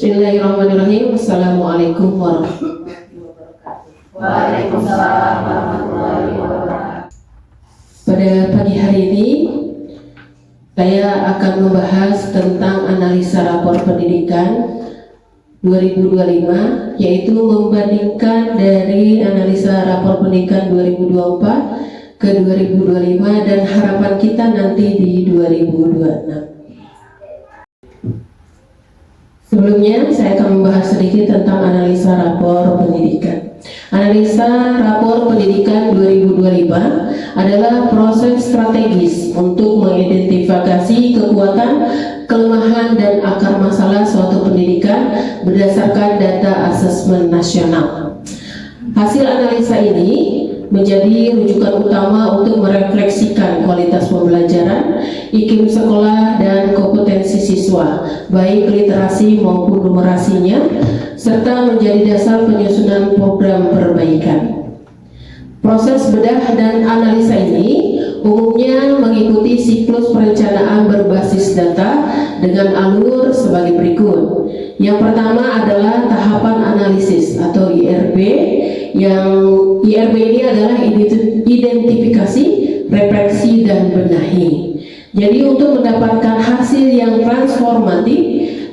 Bismillahirrahmanirrahim. Assalamualaikum warahmatullahi wabarakatuh. Waalaikumsalam warahmatullahi wabarakatuh. Pada pagi hari ini saya akan membahas tentang analisa rapor pendidikan 2025, yaitu membandingkan dari analisa rapor pendidikan 2024 ke 2025 dan harapan kita nanti di 2026. Sebelumnya saya akan membahas sedikit tentang analisa rapor pendidikan. Analisa rapor pendidikan 2025 adalah proses strategis untuk mengidentifikasi kekuatan, kelemahan, dan akar masalah suatu pendidikan berdasarkan data asesmen nasional. Hasil analisa ini menjadi rujukan utama untuk merefleksikan kualitas pembelajaran, iklim sekolah, dan kompetensi siswa, baik literasi maupun numerasinya, serta menjadi dasar penyusunan program perbaikan. Proses bedah dan analisa ini umumnya mengikuti siklus perencanaan berbasis data dengan alur sebagai berikut. Yang pertama adalah tahapan analisis atau IRB, yang IRB ini adalah identifikasi, refleksi, dan benahi. Jadi untuk mendapatkan hasil yang transformatif,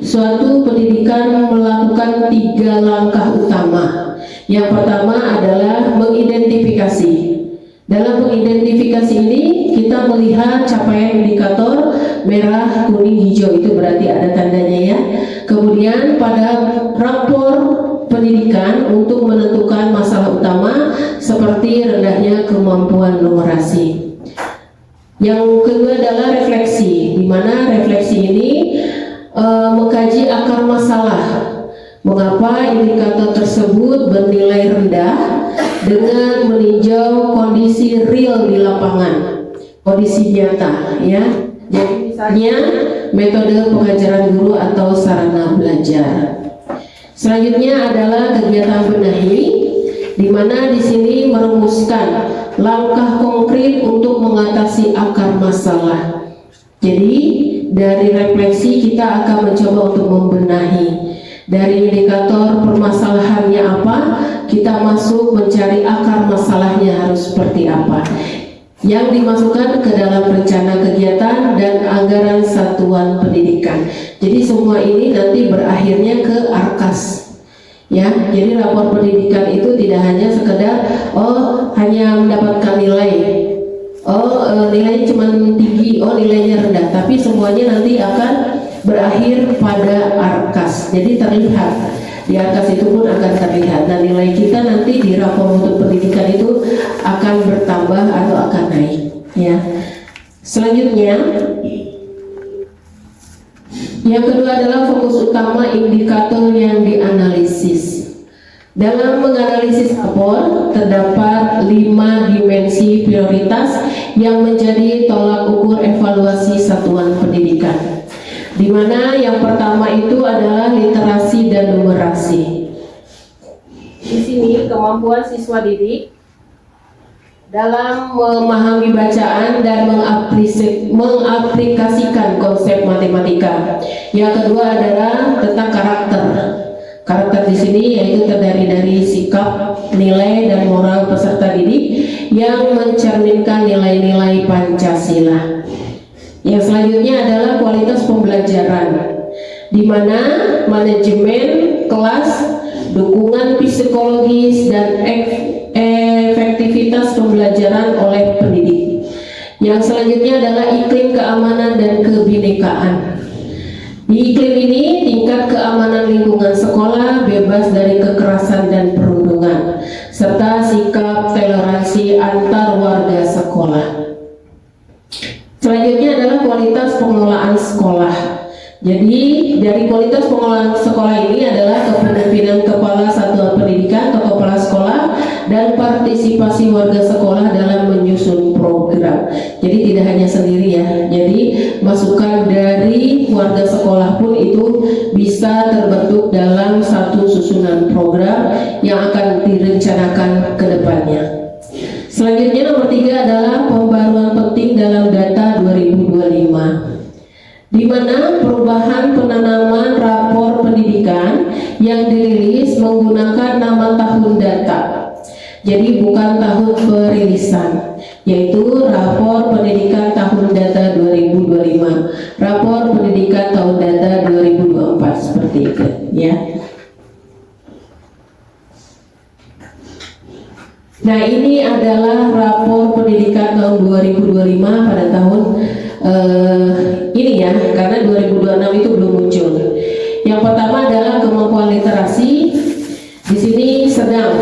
suatu pendidikan melakukan 3 langkah utama. Yang pertama adalah mengidentifikasi. Dalam mengidentifikasi ini kita melihat capaian indikator merah, kuning, hijau, itu berarti ada tandanya ya. Kemudian pada rapor pendidikan untuk menentukan masalah utama seperti rendahnya kemampuan numerasi. Yang kedua adalah refleksi, di mana refleksi ini mengkaji akar masalah. Mengapa indikator tersebut bernilai rendah dengan meninjau kondisi real di lapangan, kondisi nyata ya. Jadi misalnya metode pengajaran guru atau sarana belajar. Selanjutnya adalah kegiatan benahi, di mana di sini merumuskan langkah konkret untuk mengatasi akar masalah. Jadi dari refleksi kita akan mencoba untuk membenahi. Dari indikator permasalahannya apa, kita masuk mencari akar masalahnya harus seperti apa, yang dimasukkan ke dalam rencana kegiatan dan anggaran satuan pendidikan. Jadi semua ini nanti berakhirnya ke ARKAS. Ya, jadi rapor pendidikan itu tidak hanya sekedar hanya mendapatkan nilai, nilainya cuma tinggi, nilainya rendah, tapi semuanya nanti akan berakhir pada ARKAS. Jadi terlihat di ARKAS itu pun akan terlihat. Nah, nilai kita nanti di rapor mutu pendidikan itu akan bertambah atau akan naik. Ya. Selanjutnya, yang kedua adalah fokus utama indikator yang dianalisis. Dalam menganalisis rapor terdapat 5 dimensi prioritas yang menjadi tolak ukur evaluasi satuan pendidikan. Di mana yang pertama itu adalah literasi dan numerasi. Di sini kemampuan siswa didik dalam memahami bacaan dan mengaplikasikan konsep matematika. Yang kedua adalah tentang karakter. Karakter di sini yaitu terdiri dari sikap, nilai, dan moral peserta didik yang mencerminkan nilai-nilai Pancasila. Yang selanjutnya adalah kualitas pembelajaran, di mana manajemen kelas, dukungan psikologis, dan efektivitas pembelajaran oleh pendidik. Yang selanjutnya adalah iklim keamanan dan kebinekaan. Di iklim ini tingkat keamanan lingkungan sekolah bebas dari kekerasan dan perundungan, serta sikap toleransi antar warga sekolah. Selanjutnya adalah kualitas pengelolaan sekolah. Jadi dari kualitas pengelolaan sekolah ini adalah kepemimpinan kepala satuan pendidikan atau kepala sekolah dan partisipasi warga sekolah dalam menyusun program. Jadi tidak hanya sendiri ya. Jadi masukan dari warga sekolah pun itu bisa terbentuk dalam satu susunan program yang akan direncanakan ke depannya. Selanjutnya nomor 3 adalah pembaruan penting dalam data 2025. di mana perubahan penanaman rapor pendidikan yang dirilis menggunakan nama tahun data. Jadi bukan tahun perilisan, yaitu rapor pendidikan tahun data 2025, rapor pendidikan tahun data 2024, seperti itu ya. Nah, ini adalah rapor pendidikan tahun 2025 pada tahun ini ya, karena 2026 itu belum muncul. Yang pertama adalah kemampuan literasi. Di sini sedang,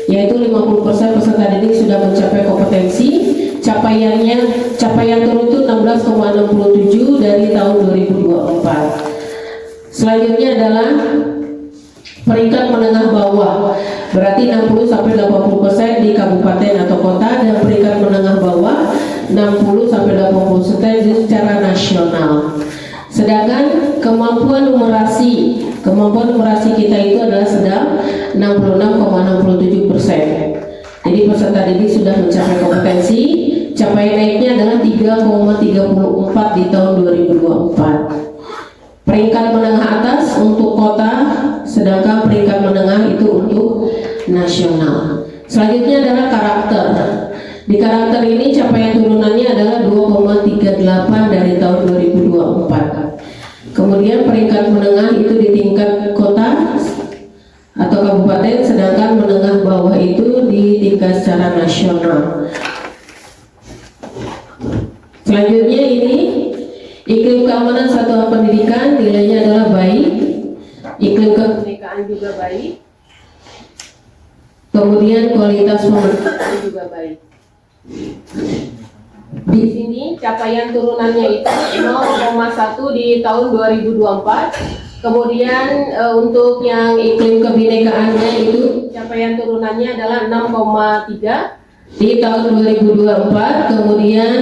yaitu 50% peserta didik sudah mencapai kompetensi. Capaian turun itu 16,67 dari tahun 2024. Selanjutnya adalah peringkat menengah bawah, berarti 60-80% di kabupaten atau kota, dan peringkat menengah bawah 60-80% secara nasional. Sedangkan kemampuan numerasi kita itu adalah sedang 66,67%. Jadi peserta didik sudah mencapai kompetensi. Capaian naiknya adalah 3,34 di tahun 2024. Peringkat menengah atas untuk kota, sedangkan peringkat menengah itu untuk nasional. Selanjutnya adalah karakter. Di karakter ini capaian turunannya adalah 2,38 dari tahun 2024. Kemudian peringkat menengah itu di tingkat kota atau kabupaten, sedangkan menengah bawah itu di tingkat secara nasional. Selanjutnya ini iklim keamanan satuan pendidikan, nilainya adalah baik. Iklim kebinekaan juga baik. Kemudian kualitas pembelajaran juga baik. Di sini capaian turunannya itu 0,1 di tahun 2024. Kemudian untuk yang iklim kebinekaannya itu capaian turunannya adalah 6,3 di tahun 2024. Kemudian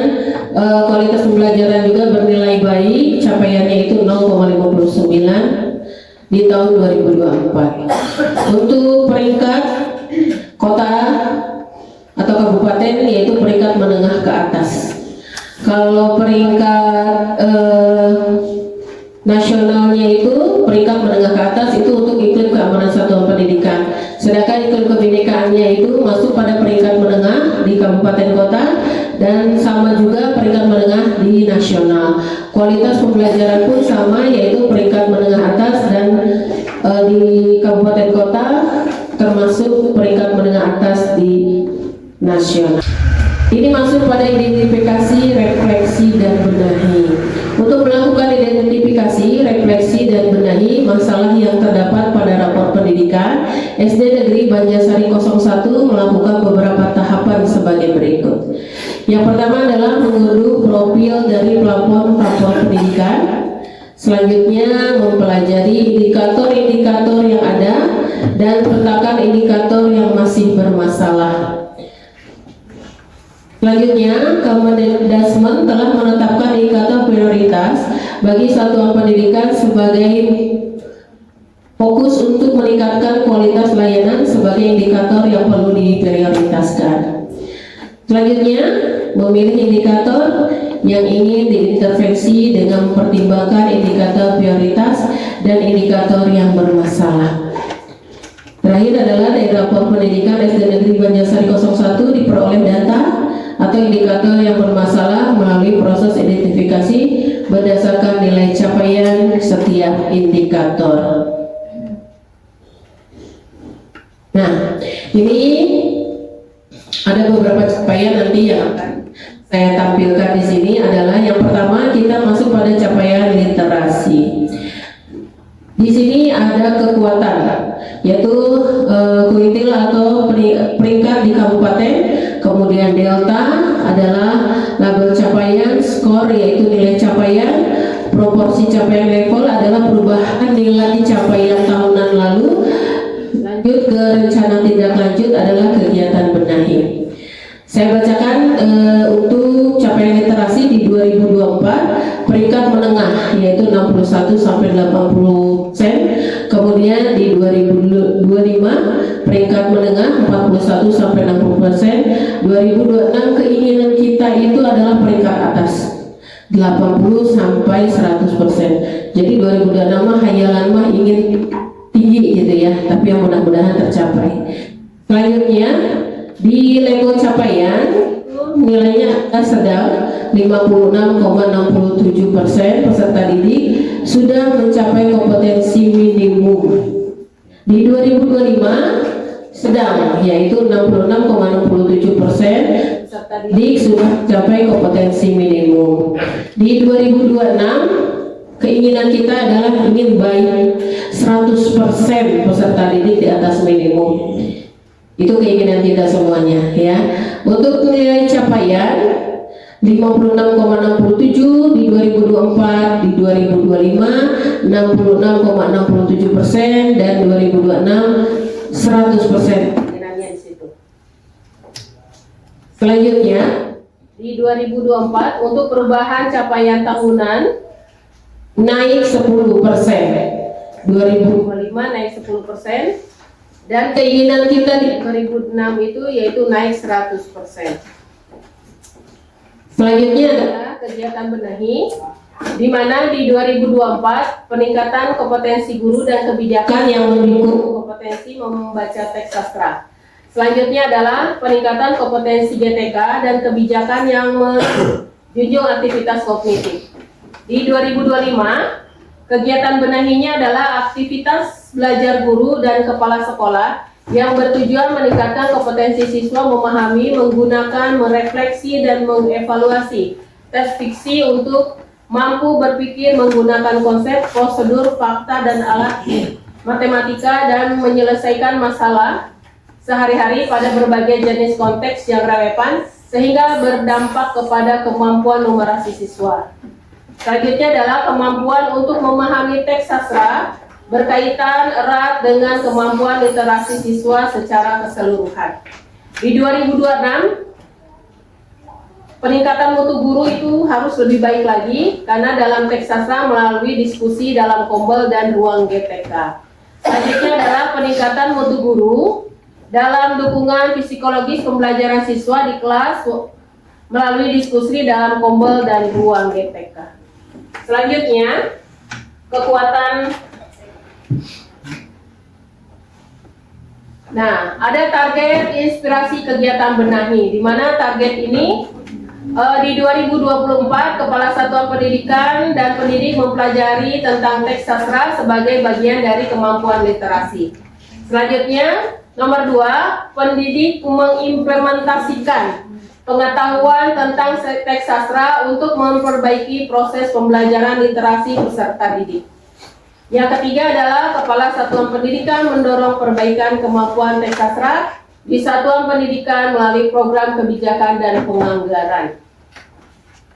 kualitas pembelajaran juga bernilai baik, capaiannya itu 0,59 di tahun 2024. Untuk peringkat kota atau kabupaten, yaitu peringkat menengah ke atas. Kalau peringkat nasionalnya itu peringkat menengah ke atas itu untuk iklim keamanan satuan pendidikan. Sedangkan iklim kebinekaannya itu masuk pada peringkat menengah di kabupaten kota, dan sama juga peringkat menengah di nasional. Kualitas pembelajaran pun sama, yaitu peringkat menengah atas, dan di kabupaten kota termasuk peringkat menengah atas di nasional. Ini masuk pada identifikasi, refleksi, dan benahi. Untuk melakukan identifikasi, refleksi, dan benahi masalah yang terdapat pada rapor pendidikan, SD Negeri Banjarsari 01 melakukan beberapa tahapan sebagai berikut. Yang pertama adalah mengunduh profil dari pelapor rapor pendidikan. Selanjutnya mempelajari indikator-indikator yang ada dan petakan indikator yang masih bermasalah. Selanjutnya, Kemendasmen telah menetapkan indikator prioritas bagi satuan pendidikan sebagai fokus untuk meningkatkan kualitas layanan sebagai indikator yang perlu diprioritaskan. Selanjutnya, memilih indikator yang ingin diintervensi dengan mempertimbangkan indikator prioritas dan indikator yang bermasalah. Terakhir adalah dari rapor pendidikan SD Negeri Banjarsari 01 diperoleh data atau indikator yang bermasalah melalui proses identifikasi berdasarkan nilai capaian setiap indikator. Nah, ini ada beberapa capaian nanti yang akan saya tampilkan di sini. Adalah yang pertama, kita masuk pada capaian literasi. Di sini ada kekuatan, yaitu kuintil atau peringkat di kabupaten. Kemudian delta adalah label capaian, skor yaitu nilai capaian, proporsi capaian level adalah perubahan nilai capaian tahunan lalu. Lanjut ke rencana tindak lanjut adalah kegiatan benahi. Saya bacakan untuk capaian literasi di 2024, peringkat menengah yaitu 61-80%. Kemudian di 2025 peringkat menengah 41-60%. 2026 keinginan kita itu adalah peringkat atas. 80 sampai 100%. Jadi 2026 mah hayalan mah ingin tinggi gitu ya, tapi yang mudah-mudahan tercapai. Selanjutnya di level capaian nilainya sedang 56,67% peserta didik sudah mencapai kompetensi minimum. Di 2025 sedang, yaitu 66,67% peserta didik sudah mencapai kompetensi minimum. Di 2026 keinginan kita adalah ingin baik 100% peserta didik di atas minimum. Itu keinginan kita semuanya ya. Untuk nilai capaian 56,67 di 2024, di 2025 66,67% dan 2026 100%. Keinginannya di situ. Selanjutnya di 2024 untuk perubahan capaian tahunan naik 10%. 2025 naik 10%. Dan keinginan kita di 2006 itu yaitu naik 100%. Selanjutnya adalah kegiatan benahi, di mana di 2024 peningkatan kompetensi guru dan kebijakan yang mendukung kompetensi membaca teks sastra. Selanjutnya adalah peningkatan kompetensi GTK dan kebijakan yang menjunjung aktivitas kognitif. Di 2025 kegiatan benahinya adalah aktivitas belajar guru dan kepala sekolah yang bertujuan meningkatkan kompetensi siswa memahami, menggunakan, merefleksi, dan mengevaluasi tes fiksi untuk mampu berpikir menggunakan konsep, prosedur, fakta, dan alat matematika dan menyelesaikan masalah sehari-hari pada berbagai jenis konteks yang relevan sehingga berdampak kepada kemampuan numerasi siswa. Selanjutnya adalah kemampuan untuk memahami teks sastra berkaitan erat dengan kemampuan literasi siswa secara keseluruhan. Di 2026, peningkatan mutu guru itu harus lebih baik lagi karena dalam teks sastra melalui diskusi dalam kombel dan ruang GTK. Selanjutnya adalah peningkatan mutu guru dalam dukungan psikologis pembelajaran siswa di kelas melalui diskusi dalam kombel dan ruang GTK. Selanjutnya, kekuatan. Nah, ada target inspirasi kegiatan benahi, di mana target ini di 2024 Kepala Satuan Pendidikan dan pendidik mempelajari tentang teks sastra sebagai bagian dari kemampuan literasi. Selanjutnya, nomor 2, pendidik mengimplementasikan pengetahuan tentang teks sastra untuk memperbaiki proses pembelajaran literasi peserta didik. Yang ketiga adalah Kepala Satuan Pendidikan mendorong perbaikan kemampuan teks sastra di satuan pendidikan melalui program kebijakan dan penganggaran.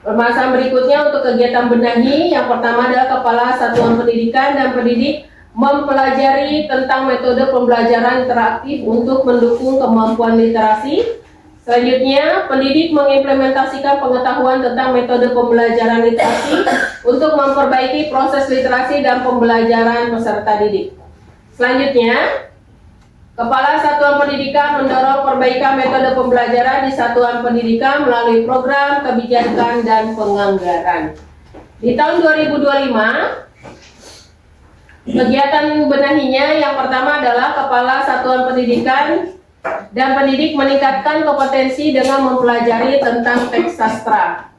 Permasalahan berikutnya untuk kegiatan benahi, yang pertama adalah Kepala Satuan Pendidikan dan pendidik mempelajari tentang metode pembelajaran interaktif untuk mendukung kemampuan literasi. Selanjutnya, pendidik mengimplementasikan pengetahuan tentang metode pembelajaran literasi untuk memperbaiki proses literasi dan pembelajaran peserta didik. Selanjutnya, Kepala Satuan Pendidikan mendorong perbaikan metode pembelajaran di satuan pendidikan melalui program kebijakan dan penganggaran. Di tahun 2025, kegiatan benahinya yang pertama adalah Kepala Satuan Pendidikan dan pendidik meningkatkan kompetensi dengan mempelajari tentang teks sastra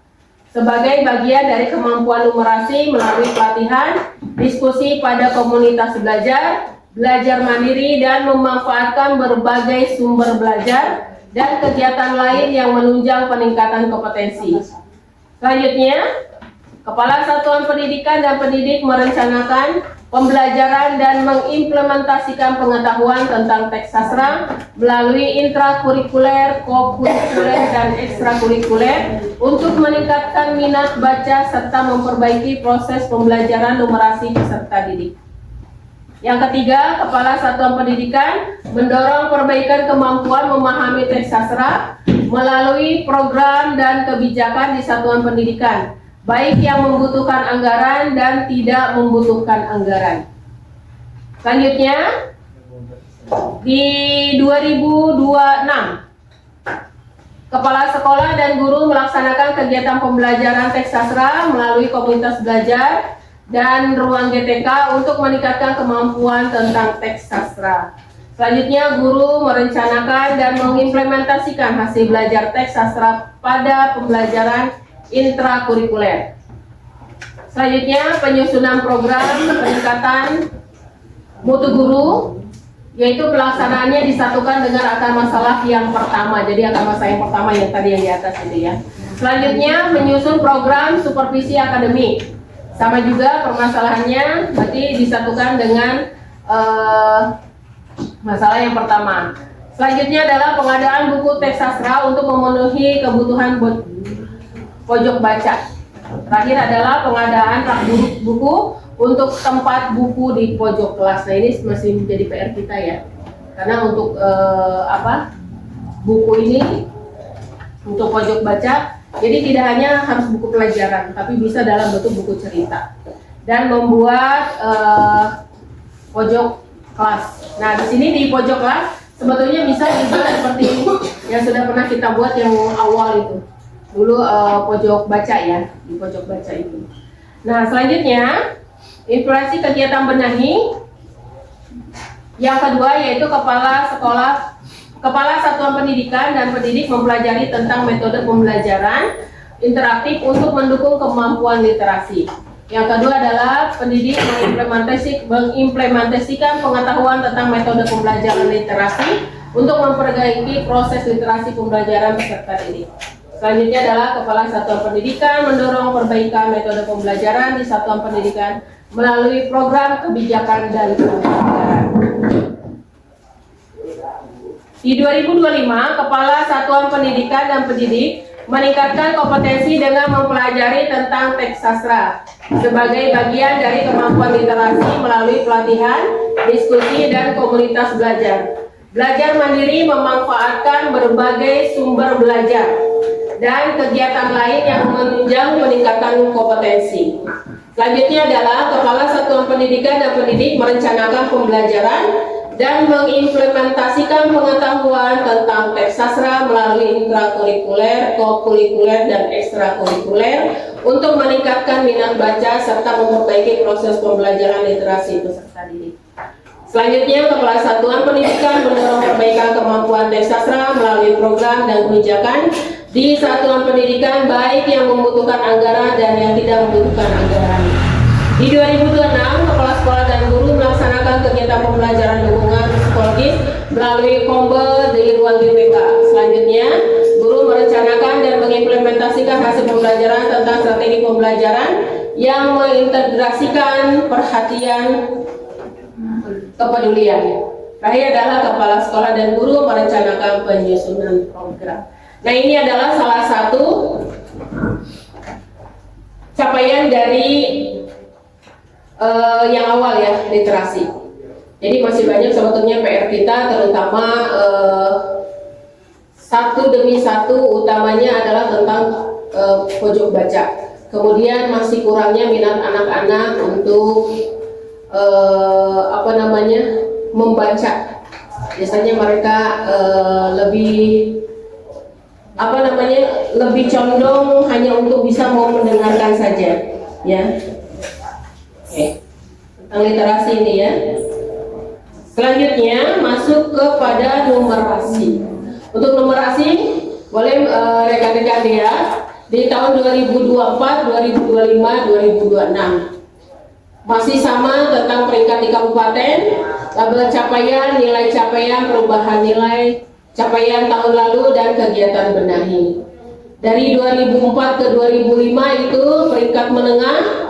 sebagai bagian dari kemampuan numerasi melalui pelatihan, diskusi pada komunitas belajar, belajar mandiri, dan memanfaatkan berbagai sumber belajar dan kegiatan lain yang menunjang peningkatan kompetensi. Selanjutnya, Kepala Satuan Pendidikan dan pendidik merencanakan pembelajaran dan mengimplementasikan pengetahuan tentang teks sastra melalui intrakurikuler, kokurikuler, dan ekstrakurikuler untuk meningkatkan minat baca serta memperbaiki proses pembelajaran numerasi peserta didik. Yang ketiga, Kepala Satuan Pendidikan mendorong perbaikan kemampuan memahami teks sastra melalui program dan kebijakan di satuan pendidikan, baik yang membutuhkan anggaran dan tidak membutuhkan anggaran. Selanjutnya, di 2026, Kepala sekolah dan guru melaksanakan kegiatan pembelajaran teks sastra melalui komunitas belajar dan ruang GTK untuk meningkatkan kemampuan tentang teks sastra. Selanjutnya, guru merencanakan dan mengimplementasikan hasil belajar teks sastra pada pembelajaran intrakurikuler. Selanjutnya, penyusunan program peningkatan mutu guru, yaitu pelaksanaannya disatukan dengan akar masalah yang pertama. Jadi akar masalah yang pertama yang tadi yang di atas itu ya. Selanjutnya, menyusun program supervisi akademik. Sama juga permasalahannya, berarti disatukan dengan masalah yang pertama. Selanjutnya adalah pengadaan buku teks sastra untuk memenuhi kebutuhan pojok baca. Terakhir adalah pengadaan rak buku untuk tempat buku di pojok kelas. Nah, ini masih menjadi PR kita ya. Karena untuk buku ini untuk pojok baca, jadi tidak hanya harus buku pelajaran, tapi bisa dalam bentuk buku cerita. Dan membuat pojok kelas. Nah, di sini di pojok kelas sebetulnya bisa juga seperti yang sudah pernah kita buat yang awal itu. Dulu pojok baca ya, di pojok baca itu. Nah, selanjutnya inspirasi kegiatan benahi. Yang kedua yaitu kepala satuan pendidikan dan pendidik mempelajari tentang metode pembelajaran interaktif untuk mendukung kemampuan literasi. Yang kedua adalah pendidik mengimplementasikan pengetahuan tentang metode pembelajaran literasi untuk memperbaiki proses literasi pembelajaran peserta didik. Selanjutnya adalah kepala satuan pendidikan mendorong perbaikan metode pembelajaran di satuan pendidikan melalui program kebijakan dan pembelajaran. Di 2025, Kepala Satuan Pendidikan dan Pendidik meningkatkan kompetensi dengan mempelajari tentang teks sastra sebagai bagian dari kemampuan literasi melalui pelatihan, diskusi, dan komunitas belajar. Belajar mandiri memanfaatkan berbagai sumber belajar dan kegiatan lain yang menunjang peningkatan kompetensi. Selanjutnya adalah Kepala Satuan Pendidikan dan Pendidik merencanakan pembelajaran dan mengimplementasikan pengetahuan tentang teks sastra melalui intrakurikuler, kokurikuler, dan ekstrakurikuler untuk meningkatkan minat baca serta memperbaiki proses pembelajaran literasi peserta didik. Selanjutnya, Kepala Satuan Pendidikan mendorong perbaikan kemampuan teks sastra melalui program dan kebijakan di satuan pendidikan baik yang membutuhkan anggaran dan yang tidak membutuhkan anggaran. Di 2026, Kepala Sekolah dan Guru melaksanakan kegiatan pembelajaran dukungan psikologis melalui Kombe di ruang GTK. Selanjutnya, guru merencanakan dan mengimplementasikan hasil pembelajaran tentang strategi pembelajaran yang mengintegrasikan perhatian kepedulian. Terakhir adalah Kepala Sekolah dan Guru merencanakan penyusunan program. Nah, ini adalah salah satu capaian dari yang awal ya, literasi. Jadi masih banyak sebetulnya PR kita, terutama satu demi satu, utamanya adalah tentang pojok baca. Kemudian masih kurangnya minat anak-anak untuk membaca. Biasanya mereka lebih condong hanya untuk bisa mau mendengarkan saja, ya. Oke. Tentang literasi ini ya. Selanjutnya masuk kepada numerasi. Untuk numerasi boleh rekan-rekan lihat di tahun 2024, 2025, 2026 masih sama tentang peringkat di kabupaten, label capaian, nilai capaian, perubahan nilai capaian tahun lalu dan kegiatan benahi. Dari 2004 ke 2005 itu peringkat menengah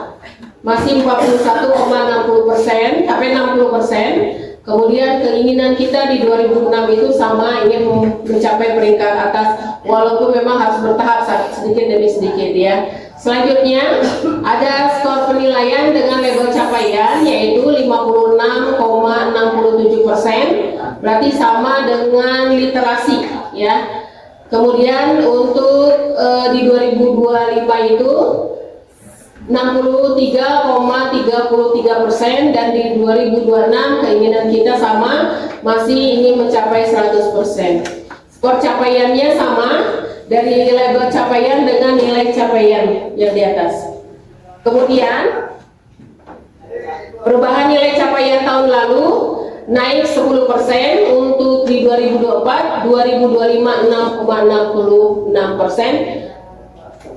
masih 41,60%, sampai 60%. Kemudian keinginan kita di 2006 itu sama, ingin mencapai peringkat atas, walaupun memang harus bertahap sedikit demi sedikit ya. Selanjutnya ada skor penilaian dengan label capaian yaitu 56,67%, berarti sama dengan literasi ya. Kemudian untuk di 2025 itu 63,33% dan di 2026 keinginan kita sama, masih ingin mencapai 100%. Skor capaiannya sama dari label capaian dengan nilai capaian yang di atas. Kemudian perubahan nilai capaian tahun lalu naik 10% untuk di 2024, 2025 6,66%.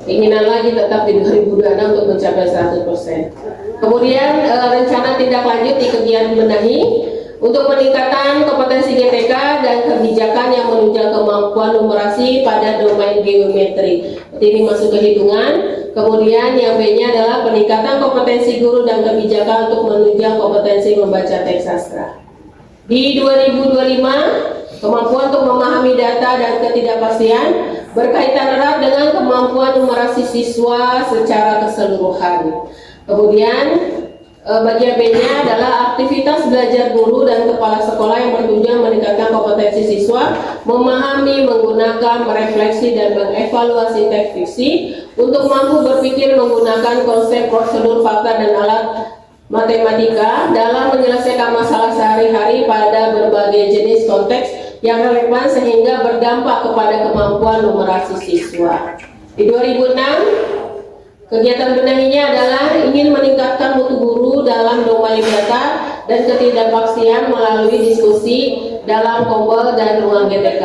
Keinginan lagi tetap di 2026 untuk mencapai 100%. Kemudian rencana tindak lanjut di kegiatan benahi untuk peningkatan kompetensi GTK dan kebijakan yang menunjang kemampuan numerasi pada domain geometri. Ini masuk ke hitungan. Kemudian yang B-nya adalah peningkatan kompetensi guru dan kebijakan untuk menunjang kompetensi membaca teks sastra. Di 2025, kemampuan untuk memahami data dan ketidakpastian berkaitan erat dengan kemampuan numerasi siswa secara keseluruhan. Kemudian bagian B-nya adalah aktivitas belajar guru dan kepala sekolah yang bertujuan meningkatkan kompetensi siswa memahami, menggunakan, merefleksi, dan mengevaluasi teks fiksi untuk mampu berpikir menggunakan konsep, prosedur, fakta, dan alat matematika dalam menyelesaikan masalah sehari-hari pada berbagai jenis konteks yang relevan sehingga berdampak kepada kemampuan numerasi siswa. Di 2006, kegiatan benahinya adalah ingin meningkatkan mutu guru dalam domain data dan ketidakpastian melalui diskusi dalam Kombel dan ruang GTK.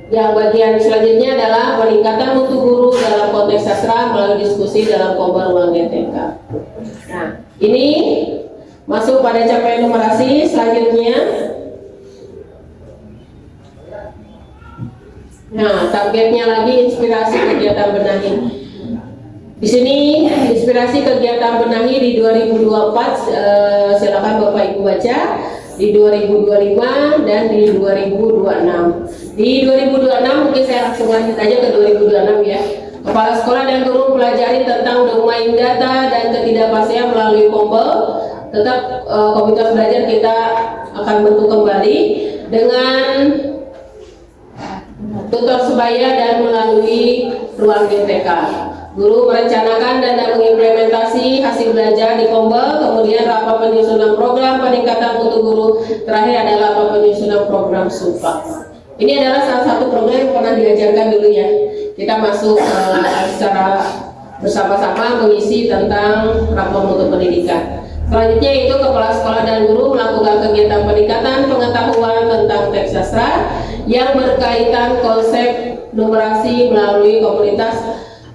Yang bagian selanjutnya adalah peningkatan mutu guru dalam konteks sastra melalui diskusi dalam Kombel ruang GTK. Nah, ini masuk pada capaian numerasi. Selanjutnya, nah, targetnya lagi inspirasi kegiatan benahi. Di sini inspirasi kegiatan benahi di 2024, silakan Bapak Ibu baca, di 2025 dan di 2026. Di 2026 mungkin saya langsung lanjut aja ke 2026 ya. Kepala sekolah dan guru mempelajari tentang domain data dan ketidakpastian melalui Kombel. Tetap komunitas belajar kita akan bentuk kembali dengan tutor sebaya dan melalui ruang GTK. Guru merencanakan dan mengimplementasi hasil belajar di Kombel, kemudian rapat penyusunan program peningkatan mutu guru, terakhir adalah rapat penyusunan program SUPA. Ini adalah salah satu program yang pernah diajarkan dulu ya. Kita masuk secara bersama-sama mengisi tentang rapor mutu pendidikan. Selanjutnya itu kepala sekolah dan guru melakukan kegiatan peningkatan pengetahuan tentang teks sastra yang berkaitan konsep numerasi melalui komunitas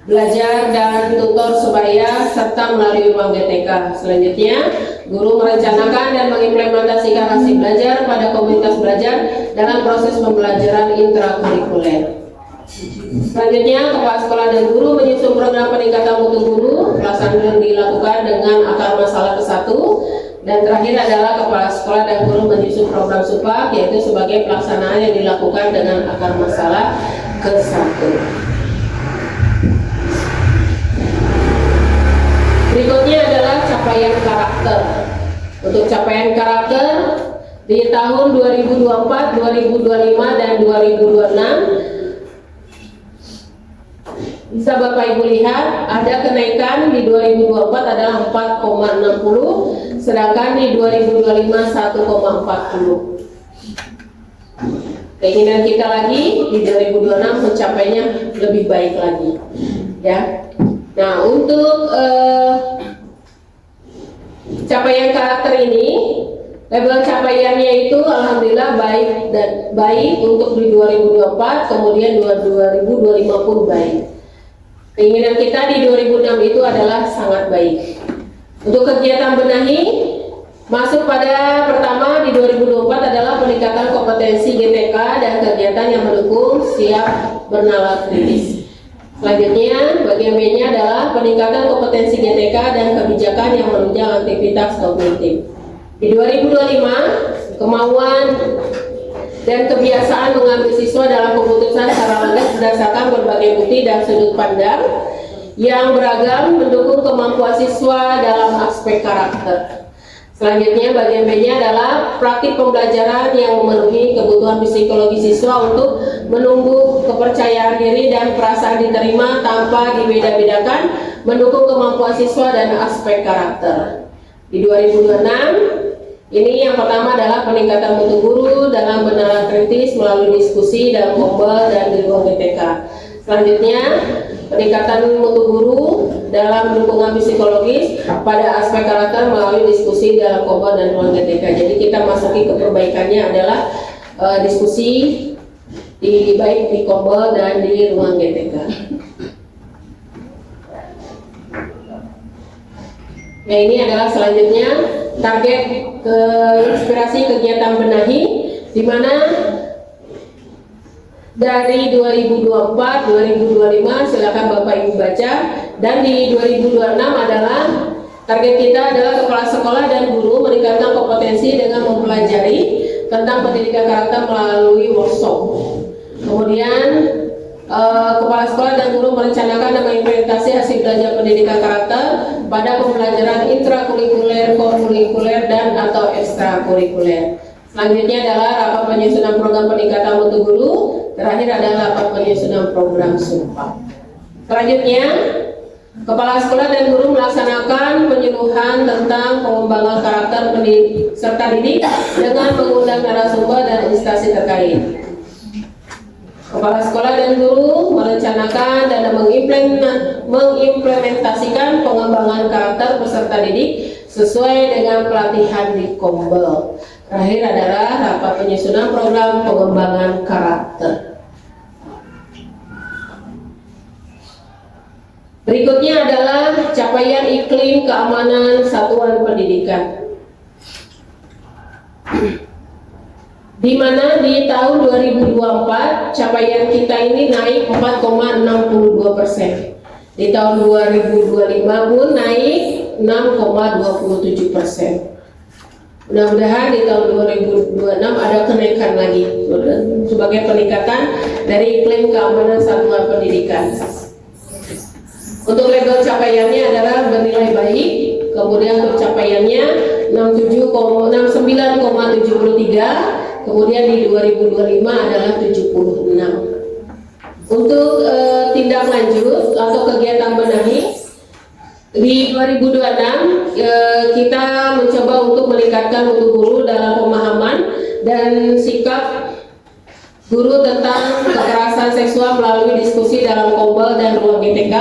belajar dan tutor sebaya serta melalui ruang GTK. Selanjutnya, guru merencanakan dan mengimplementasikan hasil belajar pada komunitas belajar dalam proses pembelajaran intrakurikuler. Selanjutnya, kepala sekolah dan guru menyusun program peningkatan mutu guru. Pelaksanaan dilakukan dengan akar masalah ke-1. Dan terakhir adalah kepala sekolah dan guru menyusun program SUPA, yaitu sebagai pelaksanaan yang dilakukan dengan akar masalah ke-1. Berikutnya adalah capaian karakter. Untuk capaian karakter di tahun 2024, 2025, dan 2026 bisa Bapak Ibu lihat ada kenaikan di 2024 adalah 4,60, sedangkan di 2025 1,40. Keinginan kita lagi di 2026 mencapainya lebih baik lagi, ya. Nah, untuk capaian karakter ini, label capaiannya itu alhamdulillah baik untuk di 2024, kemudian 2025 pun baik. Keinginan kita di 2006 itu adalah sangat baik. Untuk kegiatan benahi, masuk pada pertama di 2024 adalah peningkatan kompetensi GTK dan kegiatan yang mendukung siap bernalar kritis. Selanjutnya, bagian B-nya adalah peningkatan kompetensi GTK dan kebijakan yang menunjang aktivitas kognitif. Di 2025, kemauan dan kebiasaan mengambil siswa dalam keputusan secara landas berdasarkan berbagai bukti dan sudut pandang yang beragam mendukung kemampuan siswa dalam aspek karakter. Selanjutnya, bagian B-nya adalah praktik pembelajaran yang memenuhi kebutuhan psikologi siswa untuk menumbuh kepercayaan diri dan perasaan diterima tanpa dibeda-bedakan, mendukung kemampuan siswa dan aspek karakter. Di 2026, ini yang pertama adalah peningkatan mutu guru dalam benaran kritis melalui diskusi dalam Kombel dan di ruang GTK. Selanjutnya, peningkatan mutu guru dalam dukungan psikologis pada aspek karakter melalui diskusi dalam Kombel dan ruang GTK. Jadi kita masuki ke perbaikannya adalah diskusi baik di Kombel dan di ruang GTK. Nah, ini adalah selanjutnya target inspirasi kegiatan benahi, di mana dari 2024, 2025 silakan Bapak Ibu baca, dan di 2026 adalah target kita adalah kepala sekolah dan guru meningkatkan kompetensi dengan mempelajari tentang pendidikan karakter melalui workshop. Kemudian kepala sekolah dan guru merencanakan dan mengimplementasi hasil belajar pendidikan karakter pada pembelajaran intrakurikuler, kurikuler, dan atau ekstrakurikuler. Selanjutnya adalah rapat penyusunan program peningkatan mutu guru. Terakhir adalah rapat penyusunan program sumpah. Selanjutnya, kepala sekolah dan guru melaksanakan penyuluhan tentang pengembangan karakter peserta didik dengan mengundang narasumber dan instansi terkait. Kepala sekolah dan guru merencanakan dan mengimplementasikan pengembangan karakter peserta didik sesuai dengan pelatihan di Kombel. Terakhir adalah rapat penyusunan program pengembangan karakter. Berikutnya adalah capaian iklim keamanan satuan pendidikan, di mana di tahun 2024 capaian kita ini naik 4,62%. Di tahun 2025 pun naik 6,27%. Mudah-mudahan di tahun 2026 ada kenaikan lagi sebagai peningkatan dari iklim keamanan satuan pendidikan. Untuk level capaiannya adalah bernilai baik, kemudian untuk capaiannya 69,73, kemudian di 2025 adalah 76. Untuk tindak lanjut atau kegiatan benahi, di 2026 kita mencoba untuk meningkatkan mutu guru dalam pemahaman dan sikap guru tentang kekerasan seksual melalui diskusi dalam Kombel dan ruang GTK.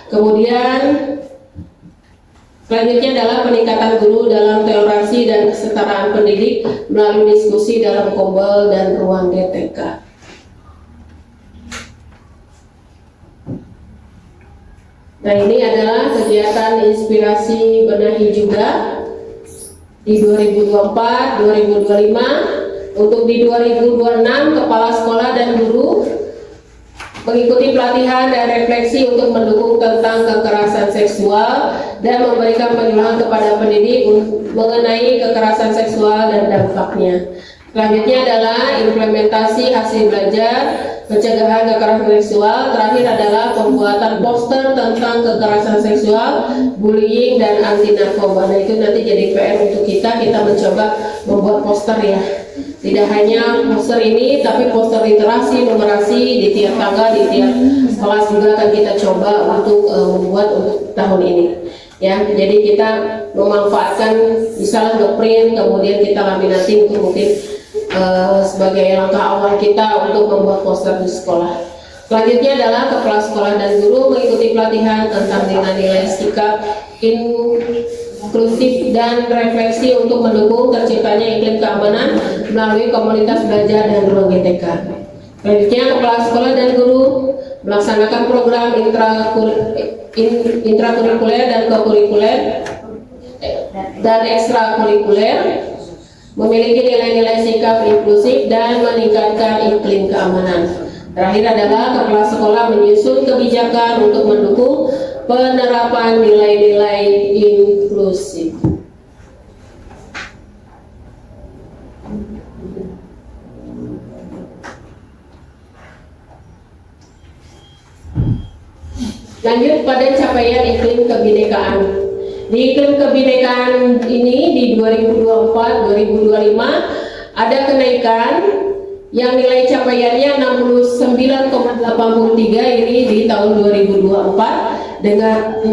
Kemudian selanjutnya adalah peningkatan guru dalam toleransi dan kesetaraan pendidik melalui diskusi dalam Kombel dan ruang GTK. Nah, ini adalah kegiatan inspirasi benahi juga di 2024, 2025. Untuk di 2026, kepala sekolah dan guru mengikuti pelatihan dan refleksi untuk mendukung tentang kekerasan seksual dan memberikan penyuluhan kepada pendidik mengenai kekerasan seksual dan dampaknya. Selanjutnya adalah implementasi hasil belajar pencegahan kekerasan seksual. Terakhir adalah pembuatan poster tentang kekerasan seksual, bullying, dan anti narkoba. Nah, itu nanti jadi PR untuk kita mencoba membuat poster ya. Tidak hanya poster ini, tapi poster literasi, numerasi di tiap tanggal, di tiap kelas juga akan kita coba untuk membuat untuk tahun ini. Ya, jadi kita memanfaatkan misalnya ngeprint, kemudian kita laminasi untuk mungkin sebagai langkah awal kita untuk membuat poster di sekolah. Selanjutnya adalah kepala sekolah dan guru mengikuti pelatihan tentang nilai-nilai sikap inklusif dan refleksi untuk mendukung terciptanya iklim keamanan melalui komunitas belajar dan ruang GTK. Selanjutnya, kepala sekolah dan guru melaksanakan program intrakurikuler dan kokurikuler dan ekstrakurikuler, memiliki nilai-nilai sikap inklusif dan meningkatkan iklim keamanan. Terakhir adalah kepala sekolah menyusun kebijakan untuk mendukung penerapan nilai-nilai inklusif. Lanjut pada capaian iklim kebinekaan. Di iklim kebinekaan ini di 2024-2025 ada kenaikan yang nilai capaiannya 69,83 ini di tahun 2024 dengan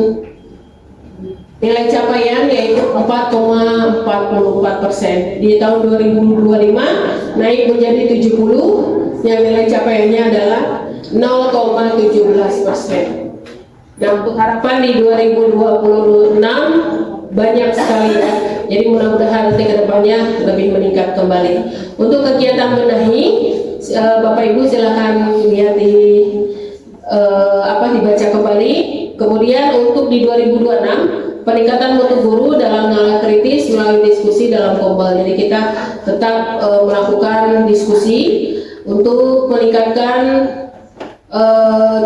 nilai capaian yaitu 4,44%. Di tahun 2025 naik menjadi 70 yang nilai capaiannya adalah 0,17%. Nah, untuk harapan di 2026 banyak sekali ya. Jadi mudah-mudahan nanti ke depannya lebih meningkat kembali. Untuk kegiatan benahi, Bapak Ibu silahkan lihat dibaca kembali. Kemudian untuk di 2026 peningkatan mutu guru dalam nalar kritis melalui diskusi dalam kombal. Jadi kita tetap melakukan diskusi untuk meningkatkan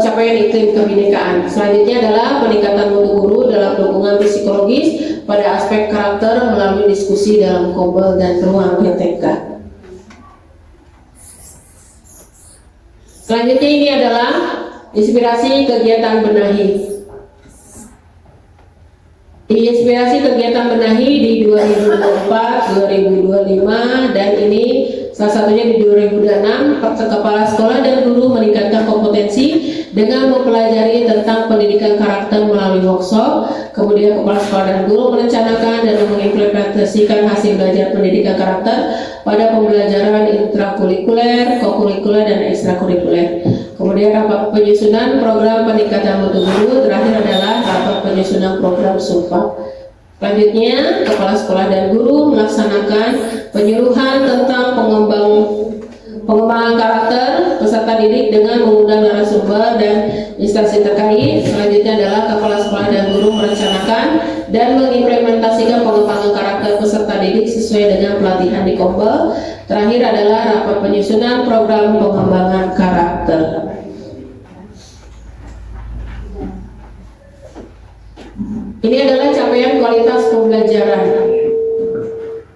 capaian iklim kebinekaan. Selanjutnya adalah peningkatan mutu guru dalam dukungan psikologis pada aspek karakter melalui diskusi dalam kombal dan ruang GTK. Selanjutnya ini adalah inspirasi kegiatan benahi. Inspirasi kegiatan benahi di 2024, 2025 dan ini salah satunya di 2026, kepala sekolah dan guru meningkatkan kompetensi dengan mempelajari tentang pendidikan karakter melalui workshop. Kemudian kepala sekolah dan guru merencanakan dan mengimplementasikan hasil belajar pendidikan karakter pada pembelajaran intrakurikuler, kokurikuler dan ekstrakurikuler. Kemudian rapat penyusunan program peningkatan mutu guru. Terakhir adalah rapat penyusunan program sumpah. Selanjutnya, kepala sekolah dan guru melaksanakan penyuluhan tentang pengembangan karakter peserta didik dengan mengundang narasumber dan instansi terkait. Selanjutnya adalah kepala sekolah dan guru merencanakan dan mengimplementasikan pengembangan karakter peserta didik sesuai dengan pelatihan di Kombel. Terakhir adalah rapat penyusunan program pengembangan karakter. Ini adalah capaian kualitas pembelajaran.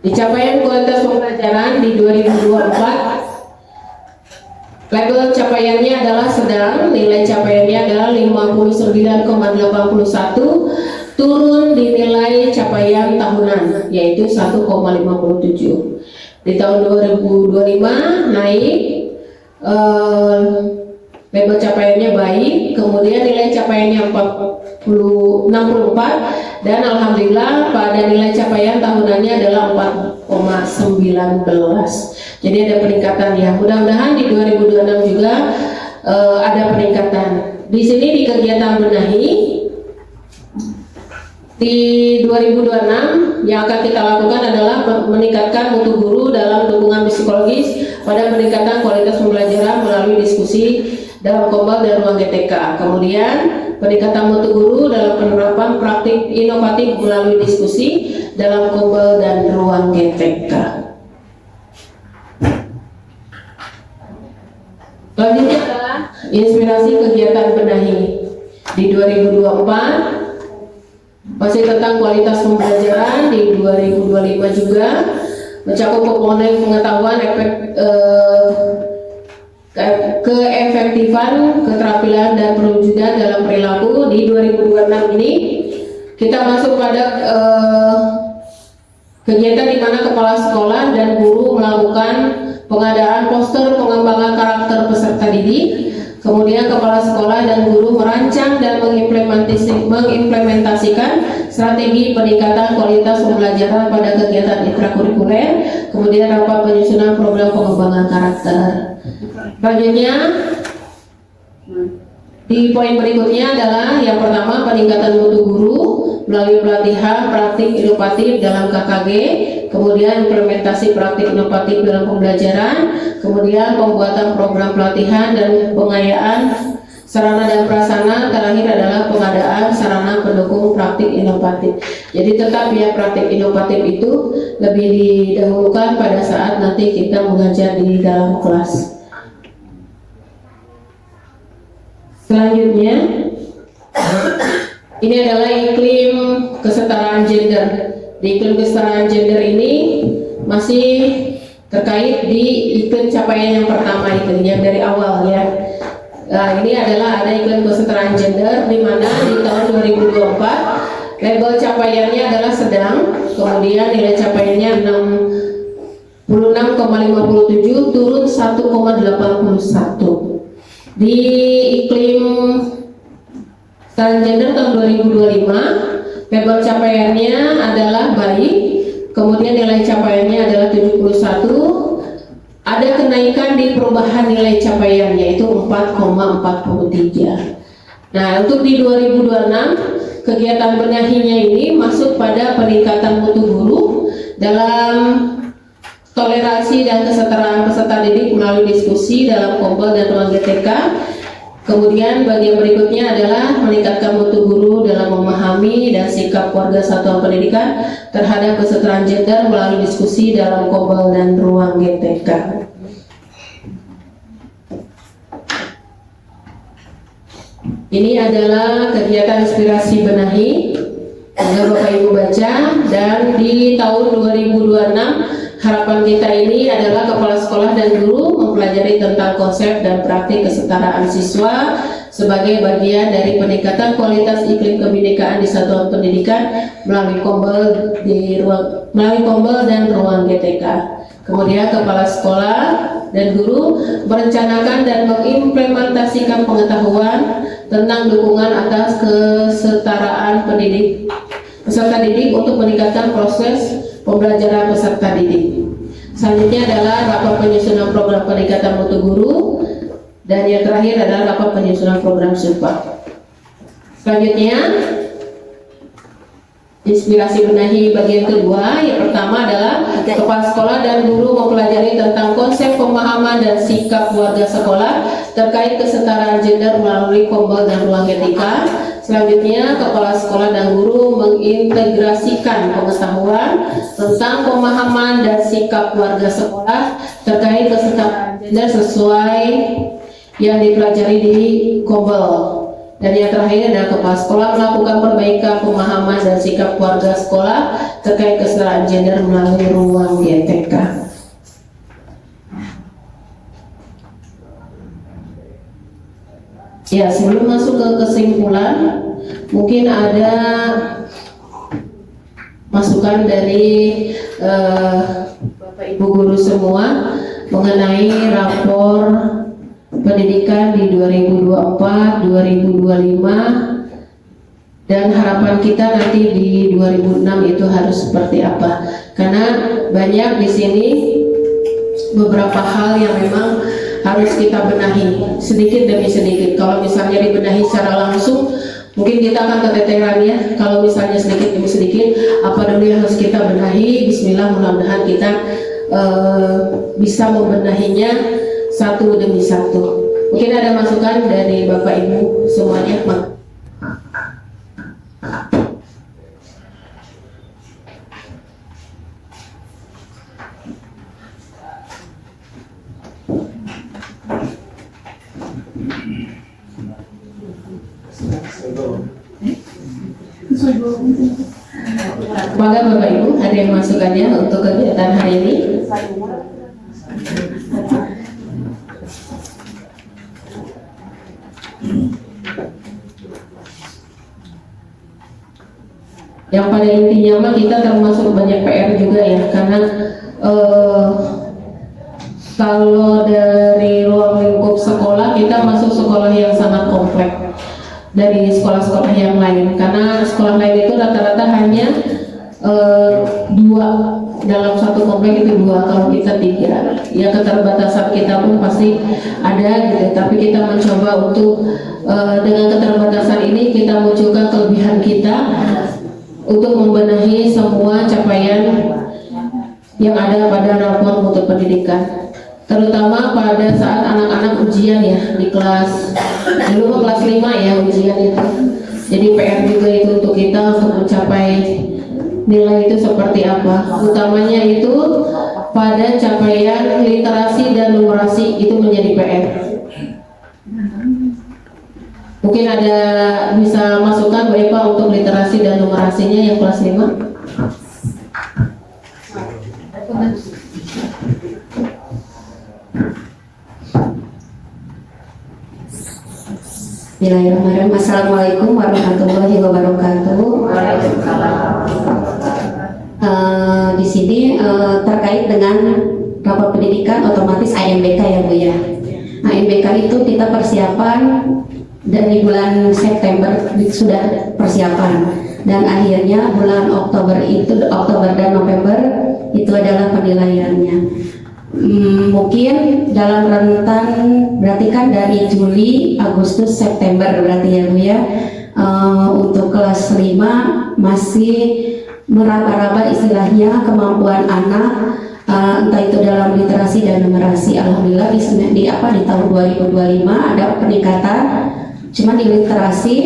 Di capaian kualitas pembelajaran di 2024, label capaiannya adalah sedang, nilai capaiannya adalah 59,81, turun di nilai capaian tahunan yaitu 1,57. Di tahun 2025 naik, label capaiannya baik, kemudian nilai capaiannya 64 dan alhamdulillah pada nilai capaian tahunannya adalah 4,19. Jadi ada peningkatan ya. Mudah-mudahan di 2026 juga ada peningkatan. Di sini di kegiatan benahi di 2026 yang akan kita lakukan adalah meningkatkan mutu guru dalam dukungan psikologis pada peningkatan kualitas pembelajaran melalui diskusi dalam Kombal dan ruang GTK. Kemudian peningkatan mutu guru dalam penerapan praktik inovatif melalui diskusi dalam Kombal dan ruang GTK. Selanjutnya adalah inspirasi kegiatan benahi di 2024. Masih tentang kualitas pembelajaran di 2025 juga mencakup komponen pengetahuan keefektifan, keterampilan dan perwujudan dalam perilaku. Di 2026 ini kita masuk pada kegiatan di mana kepala sekolah dan guru melakukan pengadaan poster pengembangan karakter peserta didik. Kemudian kepala sekolah dan guru merancang dan mengimplementasikan strategi peningkatan kualitas pembelajaran pada kegiatan intrakurikuler. Kemudian rapat penyusunan program pengembangan karakter. Selanjutnya di poin berikutnya adalah yang pertama peningkatan mutu guru melalui pelatihan praktik inovatif dalam KKG, kemudian implementasi praktik inovatif dalam pembelajaran, kemudian pembuatan program pelatihan dan pengayaan sarana dan prasarana. Terakhir adalah pengadaan sarana pendukung praktik inovatif. Jadi tetap ya praktik inovatif itu lebih didahulukan pada saat nanti kita mengajar di dalam kelas. Selanjutnya ini adalah iklim kesetaraan gender. Di iklim kesetaraan gender ini masih terkait di iklim capaian yang pertama itu yang dari awal ya. Nah, ini adalah ada iklim kesetaraan gender di mana di tahun 2024 label capaiannya adalah sedang, kemudian nilai capaiannya 66,57, turun 1,81. Di iklim transgender tahun 2025 label capaiannya adalah baik, kemudian nilai capaiannya adalah 71, ada kenaikan di perubahan nilai capaian yaitu 4,43. Nah, untuk di 2026 kegiatan benahinya ini masuk pada peningkatan mutu guru dalam toleransi dan kesetaraan peserta didik melalui diskusi dalam kompel dan ruang GTK. Kemudian bagian berikutnya adalah meningkatkan mutu guru dalam memahami dan sikap warga satuan pendidikan terhadap kesetaraan gender melalui diskusi dalam kompel dan ruang GTK. Ini adalah kegiatan inspirasi benahi agar Bapak Ibu baca, dan di tahun 2026 harapan kita ini adalah kepala sekolah dan guru mempelajari tentang konsep dan praktik kesetaraan siswa sebagai bagian dari peningkatan kualitas iklim kebinekaan di satuan pendidikan melalui kompel dan ruang GTK. Kemudian kepala sekolah dan guru merencanakan dan mengimplementasikan pengetahuan tentang dukungan atas kesetaraan peserta didik untuk meningkatkan proses pembelajaran peserta didik. Selanjutnya adalah rapat penyusunan program peningkatan mutu guru, dan yang terakhir adalah rapat penyusunan program support. Selanjutnya inspirasi benahi bagian kedua. Yang pertama adalah kepala sekolah dan guru mempelajari tentang konsep pemahaman dan sikap warga sekolah terkait kesetaraan gender melalui kompel dan ruang etika. Selanjutnya, kepala sekolah dan guru mengintegrasikan pengetahuan tentang pemahaman dan sikap warga sekolah terkait kesetaraan gender sesuai yang dipelajari di kompel. Dan yang terakhir adalah kepala sekolah melakukan perbaikan pemahaman dan sikap warga sekolah terkait kesetaraan gender melalui ruang GTK. Ya, sebelum masuk ke kesimpulan, mungkin ada masukan dari Bapak Ibu guru semua mengenai rapor pendidikan di 2024, 2025, dan harapan kita nanti di 2006 itu harus seperti apa? Karena banyak di sini beberapa hal yang memang harus kita benahi sedikit demi sedikit. Kalau misalnya dibenahi secara langsung, mungkin kita akan keteteran ya. Kalau misalnya sedikit demi sedikit, apa dulu yang harus kita benahi? Bismillah, mudah-mudahan kita bisa membenahinya satu demi satu. Mungkin ada masukan dari Bapak Ibu semuanya, Mak. Maka Bapak Ibu, ada yang masukannya untuk kegiatan hari ini? Yang pada intinya mah kita termasuk banyak PR juga ya, karena kalau dari ruang lingkup sekolah, kita masuk sekolah yang sangat kompleks dari sekolah-sekolah yang lain, karena sekolah lain itu rata-rata hanya dua dalam satu komplek itu dua, kalau kita tiga. Ya, keterbatasan kita pun pasti ada gitu, tapi kita mencoba untuk dengan keterbatasan ini kita munculkan kelebihan kita untuk membenahi semua capaian yang ada pada rapor mutu pendidikan, terutama pada saat anak-anak ujian ya di kelas, dulu kelas 5 ya ujian itu. Jadi PR juga itu untuk kita untuk mencapai nilai itu seperti apa. Utamanya itu pada capaian literasi dan numerasi, itu menjadi PR. Mungkin ada bisa masukan Mbak Eva untuk literasi dan numerasinya yang kelas 5? Bismillahirrahmanirrahim. Assalamualaikum warahmatullahi wabarakatuh. Di sini terkait dengan rapor pendidikan otomatis AMBK ya Bu ya. AMBK itu kita persiapan dari bulan September sudah persiapan, dan akhirnya bulan Oktober dan November itu adalah penilaiannya. Mungkin dalam rentan berarti kan dari Juli, Agustus, September berarti ya Bu ya. Untuk kelas 5 masih meraba-raba istilahnya kemampuan anak, entah itu dalam literasi dan numerasi. Alhamdulillah di tahun 2025 ada peningkatan. Cuma di literasi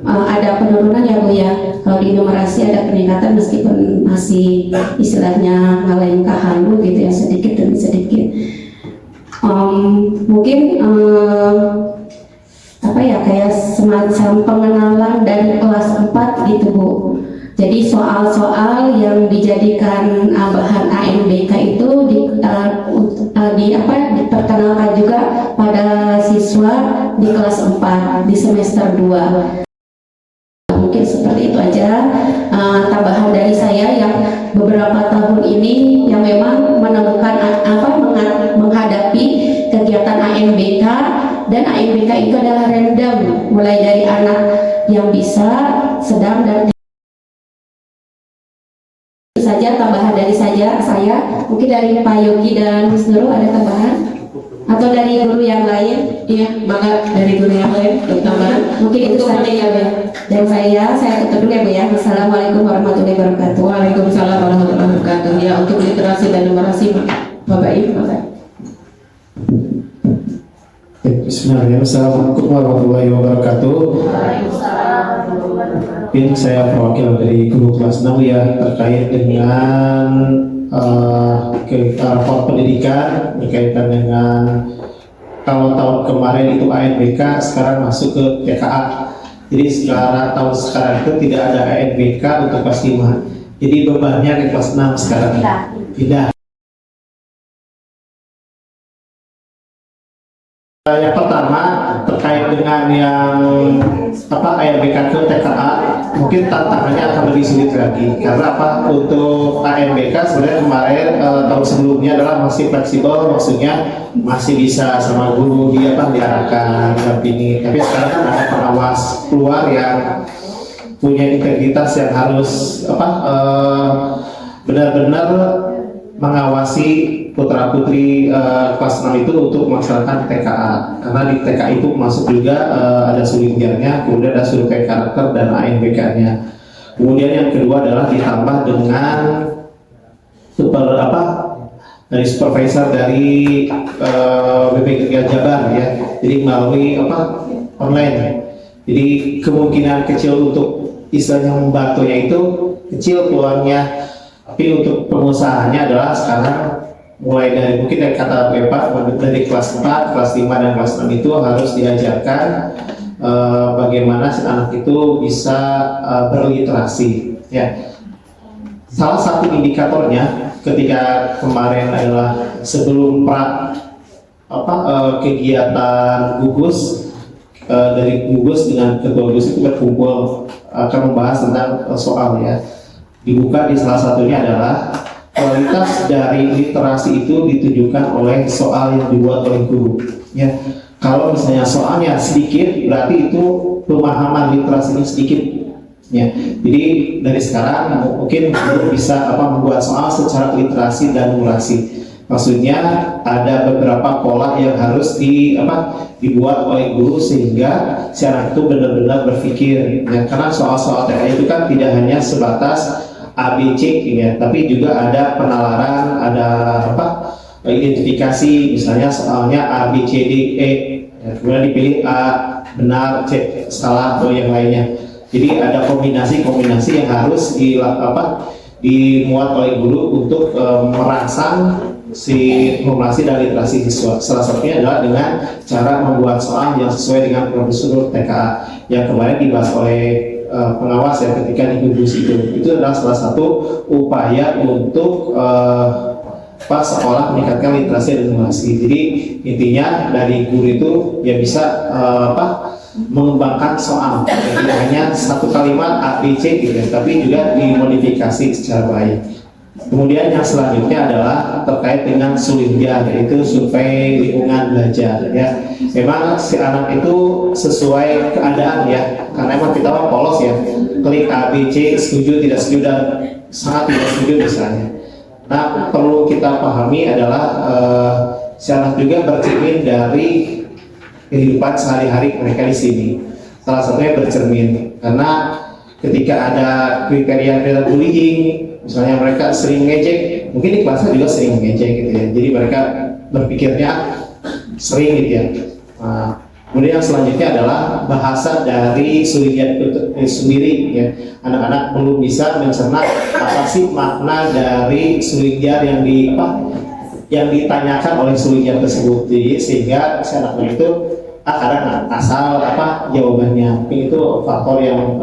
ada penurunan ya Bu ya. Kalau di numerasi ada peningkatan meskipun masih istilahnya ngalahin kahalu gitu ya, sedikit demi sedikit. Mungkin kayak semacam pengenalan dari kelas 4 gitu Bu. Jadi soal-soal yang dijadikan bahan ANBK itu diperkenalkan juga pada siswa di kelas 4 di semester 2. Mungkin seperti itu aja tambahan dari saya yang beberapa tahun ini yang memang menemukan menghadapi kegiatan ANBK, dan ANBK itu adalah random mulai dari anak yang bisa, sedang, dan itu saja tambahan dari saya. Mungkin dari Pak Yogi dan Gus Nurul ada tambahan atau dari guru yang lain? Iya, maka dari guru yang lain tambahan. Mungkin itu saja ya Bu. Dan saya tutup dulu ya Bu ya. Assalamualaikum warahmatullahi wabarakatuh. Waalaikumsalam warahmatullahi wabarakatuh. Ya, untuk literasi dan numerasi Bapak Ibu. Bismillahirrahmanirrahim. Assalamualaikum warahmatullahi wabarakatuh. Mungkin saya perwakilan dari guru kelas 6 ya, terkait dengan rapor pendidikan berkaitan dengan kalau tahun kemarin itu ANBK, sekarang masuk ke TKA. Jadi tahun sekarang itu tidak ada ANBK untuk kelas 5. Jadi bebannya ke kelas 6 sekarang. Tidak. Yang pertama terkait dengan yang ANBK ke TKA, mungkin tantangannya akan lebih sulit lagi karena untuk ANBK sebenarnya kemarin tahun sebelumnya adalah masih fleksibel, maksudnya masih bisa sama guru diarahkan, dampingi. Tapi sekarang kan ada pengawas keluar yang punya integritas yang harus benar-benar mengawasi putra putri kelas 6 itu untuk melaksanakan TKA, karena di TKA itu masuk juga ada sulitnya, kemudian ada survei karakter dan ANBK-nya. Kemudian yang kedua adalah ditambah dengan dari supervisor dari BPK Jabar ya, jadi melalui online. Jadi kemungkinan kecil untuk istilahnya membantunya itu kecil peluangnya, tapi untuk pengusahanya adalah sekarang mulai dari mungkin dari kata Bapak dari kelas 4, kelas 5 dan kelas 6 itu harus diajarkan bagaimana si anak itu bisa berliterasi ya. Salah satu indikatornya ketika kemarin adalah sebelum kegiatan gugus, dari gugus dengan ketua gugus itu berkumpul akan membahas tentang soal ya. Dibuka di salah satunya adalah kualitas dari literasi itu ditujukan oleh soal yang dibuat oleh guru ya. Kalau misalnya soalnya sedikit, berarti itu pemahaman literasinya sedikit ya. Jadi dari sekarang mungkin guru bisa membuat soal secara literasi dan numerasi. Maksudnya ada beberapa pola yang harus dibuat oleh guru sehingga si anak itu benar-benar berpikir ya. Karena soal-soal TK itu kan tidak hanya sebatas ABC ya, tapi juga ada penalaran, ada identifikasi, misalnya soalnya A, B, C, D, E ya, kemudian dipilih A benar, C salah atau yang lainnya. Jadi ada kombinasi-kombinasi yang harus dimuat oleh guru untuk merangsang si numerasi dan literasi siswa. Salah satunya adalah dengan cara membuat soal yang sesuai dengan prosedur TKA yang kemarin dibahas oleh pengawas ya ketika di gugus itu adalah salah satu upaya untuk sekolah meningkatkan literasi dan numerasi. Jadi intinya dari guru itu ya bisa mengembangkan soal, tidak hanya satu kalimat A, B, C gitu, tapi juga dimodifikasi secara baik. Kemudian yang selanjutnya adalah terkait dengan SULINJA, yaitu survei lingkungan belajar ya. Memang si anak itu sesuai keadaan ya, karena emang kita polos ya, klik A, B, C, setuju, tidak setuju, dan sangat tidak setuju misalnya. Nah, perlu kita pahami adalah secara juga bercermin dari kehidupan sehari-hari mereka di sini. Salah satunya bercermin karena ketika ada kriteria bullying, misalnya mereka sering ngejek, mungkin di kelasnya juga sering ngejek gitu ya. Jadi mereka berpikirnya sering gitu ya. Nah, kemudian yang selanjutnya adalah bahasa dari Sulijar itu sendiri ya. Anak-anak belum bisa mencerna apa sih makna dari Sulijar yang ditanyakan oleh Sulijar tersebut. Jadi sehingga si anaknya itu kadang asal jawabannya. Mungkin itu faktor yang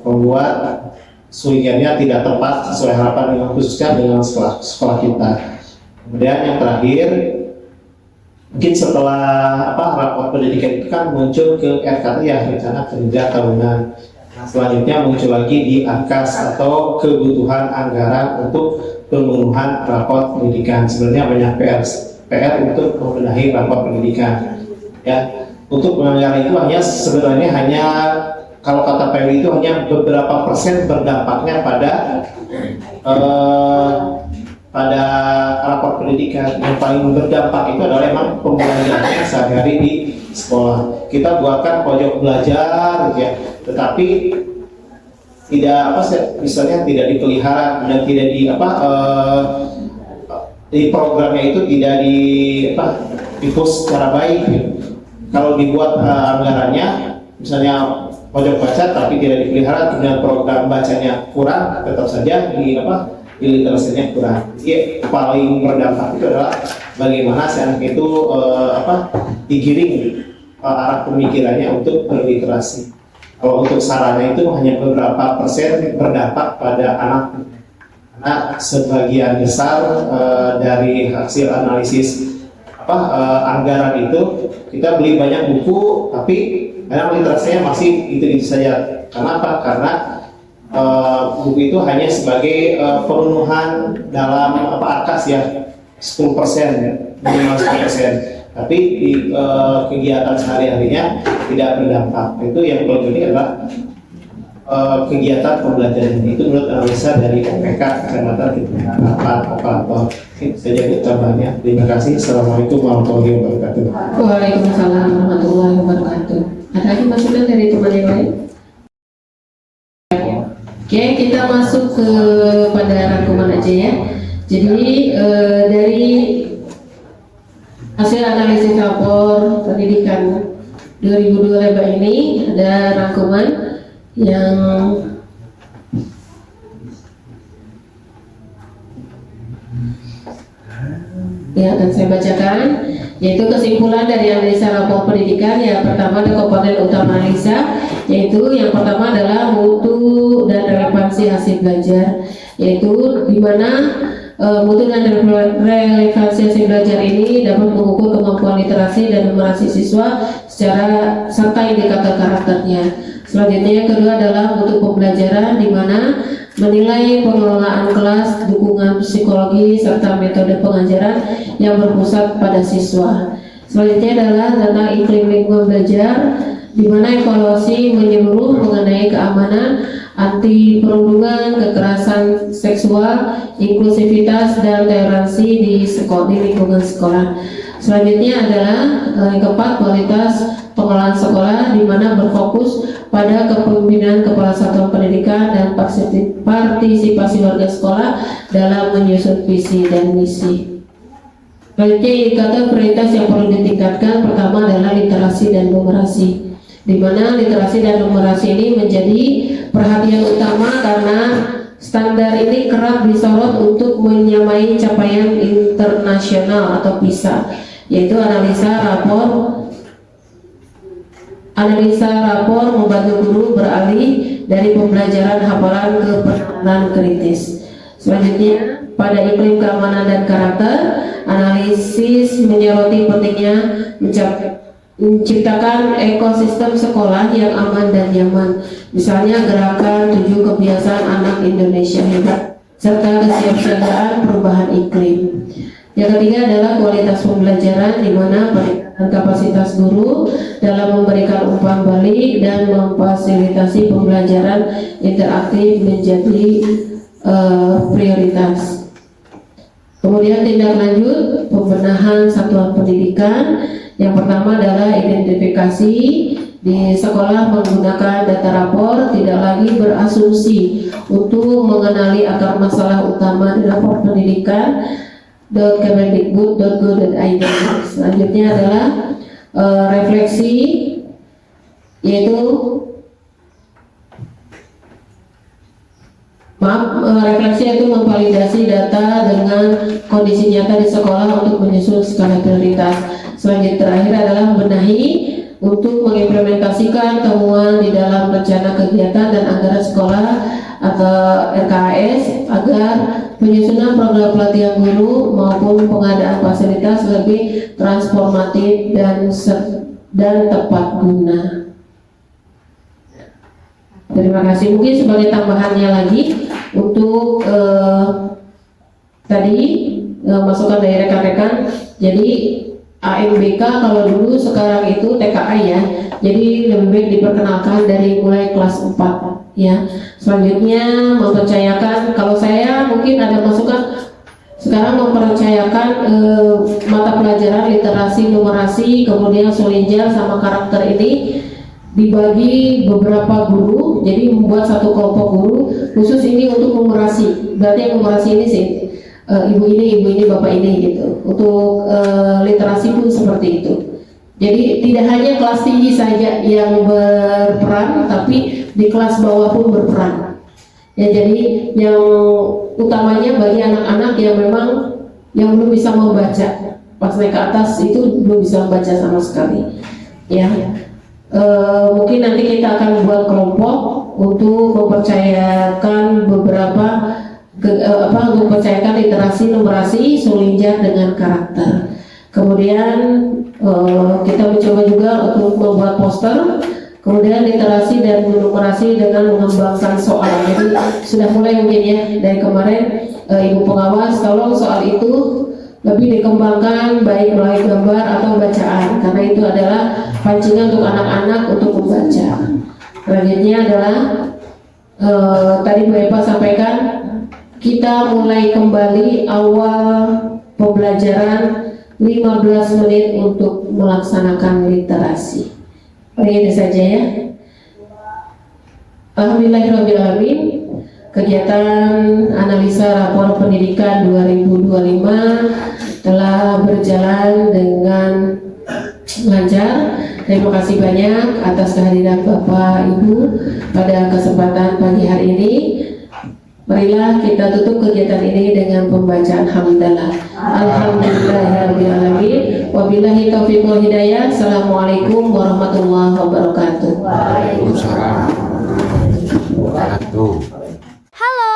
membuat Sulijarnya tidak tepat sesuai harapan dengan khususnya dengan sekolah kita. Kemudian yang terakhir, mungkin setelah rapor pendidikan itu kan muncul ke RKT ya, rencana kerja tahunan. Nah, selanjutnya muncul lagi di AKAS atau kebutuhan anggaran untuk pemenuhan rapor pendidikan. Sebenarnya banyak PR untuk membenahi rapor pendidikan. Ya, untuk anggaran itu sebenarnya hanya kalau kata PW itu hanya beberapa persen berdampaknya pada rapor pendidikan. Yang paling berdampak itu adalah memang pembelajarannya sehari-hari di sekolah. Kita buatkan pojok belajar ya, tetapi tidak misalnya tidak dipelihara dan tidak di programnya itu tidak dipush secara baik. Kalau dibuat anggarannya misalnya pojok baca tapi tidak dipelihara, kemudian program bacanya kurang, tetap saja di literasinya kurang. Jadi paling berdampak itu adalah bagaimana si anak itu digiring arah pemikirannya untuk berliterasi. Kalau untuk sarana itu hanya beberapa persen berdampak pada anak, karena sebagian besar dari hasil analisis anggaran itu kita beli banyak buku tapi karena literasinya masih itu saja. Kenapa? Karena buku itu hanya sebagai pemenuhan dalam AKAS ya, 10% minimal 10%. Tapi di kegiatan sehari-harinya tidak berdampak. Itu yang paling penting adalah kegiatan pembelajaran itu menurut analisa dari OPK Kecamatan Operator. Saya jadi tambahnya. Terima kasih. Assalamualaikum warahmatullahi wabarakatuh. Waalaikumsalam warahmatullahi wabarakatuh. Ada lagi masukan dari teman yang lain? Oke, kita masuk ke pada rangkuman aja ya. Jadi dari hasil analisis rapor pendidikan 2022 ini ada rangkuman yang akan saya bacakan, yaitu kesimpulan dari analisa rapor pendidikan. Yang pertama ada komponen utama analisa, yaitu yang pertama adalah mutu dan relevansi hasil belajar, yaitu di mana mutu dan relevansi hasil belajar ini dapat mengukur kemampuan literasi dan numerasi siswa secara serta indikator karakternya. Selanjutnya yang kedua adalah mutu pembelajaran, di mana menilai pengelolaan kelas, dukungan psikologi serta metode pengajaran yang berpusat pada siswa. Selanjutnya adalah tentang iklim lingkungan belajar, di mana evaluasi menyeluruh mengenai keamanan, anti perundungan, kekerasan seksual, inklusivitas dan toleransi di lingkungan sekolah. Selanjutnya adalah yang keempat, kualitas pengelolaan sekolah, di mana berfokus pada kepemimpinan kepala satuan pendidikan dan partisipasi warga sekolah dalam menyusun visi dan misi. Selanjutnya indikator prioritas yang perlu ditingkatkan, pertama adalah literasi dan numerasi, di mana literasi dan numerasi ini menjadi perhatian utama karena standar ini kerap disorot untuk menyamai capaian internasional atau PISA, yaitu analisa rapor membantu guru beralih dari pembelajaran hafalan ke penanganan kritis. Selanjutnya pada iklim keamanan dan karakter, analisis menyoroti pentingnya menciptakan ekosistem sekolah yang aman dan nyaman, misalnya gerakan 7 kebiasaan anak Indonesia hebat serta kesiapsiagaan perubahan iklim. Yang ketiga adalah kualitas pembelajaran, di mana peningkatan kapasitas guru dalam memberikan umpan balik dan memfasilitasi pembelajaran interaktif menjadi prioritas. Kemudian tindak lanjut pembenahan satuan pendidikan. Yang pertama adalah identifikasi. Di sekolah menggunakan data rapor, tidak lagi berasumsi untuk mengenali akar masalah utama di rapor pendidikan .kemendikbud.go.id. Selanjutnya adalah refleksi, yaitu refleksi itu memvalidasi data dengan kondisi nyata di sekolah untuk menyusun skala prioritas. Selanjutnya terakhir adalah benahi untuk mengimplementasikan temuan di dalam rencana kegiatan dan anggaran sekolah atau RKAS agar penyusunan program pelatihan guru maupun pengadaan fasilitas lebih transformatif dan tepat guna. Terima kasih. Mungkin sebagai tambahannya lagi untuk tadi masukan dari rekan-rekan. Jadi AMBK kalau dulu, sekarang itu TKA ya. Jadi lebih baik diperkenalkan dari mulai kelas 4 ya. Selanjutnya mempercayakan, kalau saya mungkin ada masukan sekarang mempercayakan mata pelajaran literasi, numerasi, kemudian solinjal sama karakter ini dibagi beberapa guru, jadi membuat satu kelompok guru khusus ini untuk numerasi. Berarti numerasi ini sih ibu ini, bapak ini gitu. Untuk literasi pun seperti itu. Jadi tidak hanya kelas tinggi saja yang berperan, tapi di kelas bawah pun berperan. Ya, jadi yang utamanya bagi anak-anak yang memang yang belum bisa membaca, pas naik ke atas itu belum bisa membaca sama sekali. Ya, mungkin nanti kita akan buat kelompok untuk mempercayakan beberapa mempercayakan literasi, numerasi, solinjar dengan karakter. Kemudian kita mencoba juga untuk membuat poster. Kemudian literasi dan numerasi dengan mengembangkan soal. Jadi sudah mulai mungkin ya dari kemarin Ibu Pengawas, tolong soal itu lebih dikembangkan baik melalui gambar atau bacaan, karena itu adalah pancingan untuk anak-anak untuk membaca. Selanjutnya adalah tadi Bu Eva sampaikan, kita mulai kembali awal pembelajaran 15 menit untuk melaksanakan literasi. Ini saja ya. Alhamdulillahirrahmanirrahim. Kegiatan analisa rapor pendidikan 2025 telah berjalan dengan lancar. Terima kasih banyak atas kehadiran Bapak Ibu pada kesempatan pagi hari ini. Marilah kita tutup kegiatan ini dengan pembacaan hamdalah. Alhamdulillahirrahmanirrahim. Wabillahi taufiq wal hidayah. Assalamualaikum warahmatullahi wabarakatuh. Waalaikumsalam warahmatullahi wabarakatuh. Halo.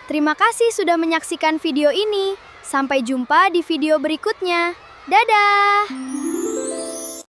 Terima kasih sudah menyaksikan video ini. Sampai jumpa di video berikutnya. Dadah.